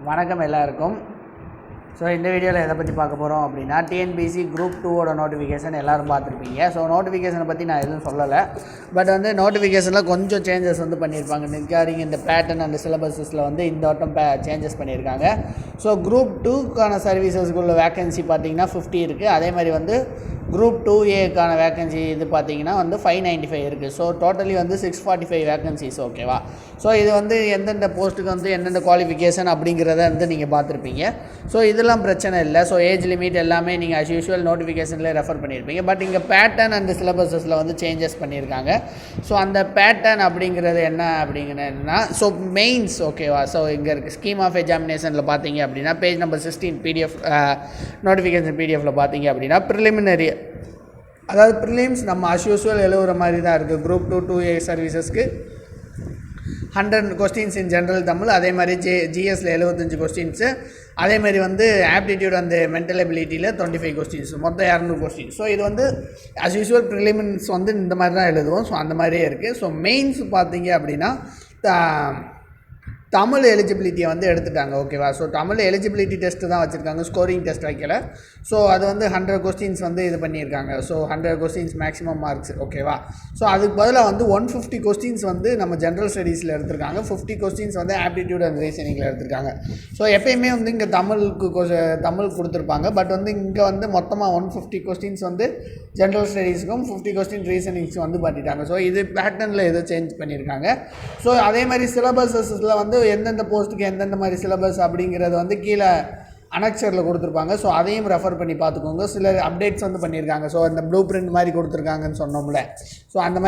வணக்கம் எல்லாருக்கும். ஸோ இந்த வீடியோவில் எதை பற்றி பார்க்க போகிறோம் அப்படின்னா டிஎன்பிஎஸ்சி குரூப் 2ஓட நோட்டிஃபிகேஷன் எல்லோரும் பார்த்துருப்பீங்க. ஸோ நோட்டிஃபிகேஷனை பற்றி நான் எதுவும் சொல்லலை. பட் நோட்டிஃபிகேஷனில் கொஞ்சம் சேஞ்சஸ் பண்ணியிருப்பாங்க. ரிகார்டிங் இந்த பேட்டர்ன் அண்ட் சிலபஸஸில் இந்த வட்டம் சேஞ்சஸ் பண்ணியிருக்காங்க. ஸோ குரூப் 2க்கான சர்வீசஸ்க்குள்ள வேக்கன்சி பார்த்திங்கன்னா 50 இருக்குது. அதே மாதிரி குரூப் 2ஏக்கான வேக்கன்சி இது பார்த்திங்கன்னா 595 இருக்குது. So totally 645 vacancies. ஓகேவா? ஸோ இது எந்தெந்த போஸ்ட்டுக்கு எந்தெந்த குவாலிஃபிகேஷன் அப்படிங்கிறத நீங்கள் பார்த்துருப்பீங்க. ஸோ இதெல்லாம் பிரச்சனை இல்லை. ஸோ ஏஜ் லிமிட் எல்லாமே நீங்கள் அஸ் யூஷுவல் நோட்டிஃபிகேஷனில் ரெஃபர் பண்ணியிருப்பீங்க. பட் இங்கே பேட்டர்ன் அண்ட் சிலபஸஸில் சேஞ்சஸ் பண்ணியிருக்காங்க. ஸோ அந்த பேட்டர்ன் அப்படிங்கிறது என்ன அப்படிங்கிறதுனா ஸோ மெயின்ஸ். ஓகேவா? ஸோ இங்கே இருக்குது ஸ்கீம் ஆஃப் எக்ஸாமினேஷனில் பார்த்தீங்க அப்படின்னா பேஜ் நம்பர் 16 பிடிஎஃப் நோட்டிஃபிகேஷன் பிடிஎஃபில் பார்த்தீங்க அப்படின்னா ப்ரிலிமினரி, அதாவது ப்ரிலிம்ஸ் நம்ம அஸ் யூஷுவல் எழுதுகிற மாதிரி தான் இருக்குது. Group 2A சர்வீசஸ்க்கு 100 questions in general Tamil, அதே மாதிரி ஜிஎஸில் 75 கொஸ்டின்ஸு, அதே மாதிரி ஆப்டிடியூட் அந்த மென்டல் எபிலிட்டியில் 25 கொஸ்டின்ஸ், மொத்தம் 200 கொஸ்டின்ஸ். ஸோ இது அஸ் யூஷுவல் ப்ரிலிமின்ஸ் இந்த மாதிரி தான் எழுதுவோம். ஸோ அந்த மாதிரியே இருக்குது. ஸோ மெயின்ஸ் பார்த்தீங்க அப்படின்னா தமிழ் எலிஜிபிலிட்டியை எடுத்துட்டாங்க. ஓகேவா? ஸோ தமிழ் எலிஜிபிலிட்டி டெஸ்ட்டு தான் வச்சுருக்காங்க, ஸ்கோரிங் டெஸ்ட் வைக்கல. ஸோ அது 100 கொஸ்டின்ஸ் இது பண்ணியிருக்காங்க. So 100 questions maximum marks. ஓகேவா? ஸோ அதுக்கு பதிலாக 150 கொஸ்டின்ஸ் நம்ம ஜென்ரல் ஸ்டடீஸில் எடுத்திருக்காங்க. 50 கொஸ்டின்ஸ் ஆப்டிடியூட் அண்ட் ரீசனிங்கில் எடுத்திருக்காங்க. ஸோ எப்பயுமே இங்கே தமிழ் கொடுத்துருப்பாங்க. பட் இங்கே மொத்தமாக 150 கொஸ்டின்ஸ் ஜென்ரல் ஸ்டடீஸுக்கும் 50 கொஸ்டின் ரீசனிங்ஸும் பண்ணிட்டாங்க. ஸோ இது பேட்டர்னில் எதோ சேஞ்ச் பண்ணியிருக்காங்க. ஸோ அதே மாதிரி சிலபஸஸில் எந்தெந்த போஸ்ட்டுக்கு எந்தெந்த மாதிரி சிலபஸ் அப்படிங்கிறது கீழே அனெக்சரில் கொடுத்துருப்பாங்க. ஸோ அதையும் ரெஃபர் பண்ணி பார்த்துக்கோங்க. சில அப்டேட்ஸ் பண்ணியிருக்காங்க. ஸோ அந்த ப்ளூ பிரிண்ட் மாதிரி கொடுத்துருக்காங்கன்னு சொன்னோம்ல. ஸோ அந்த மாதிரி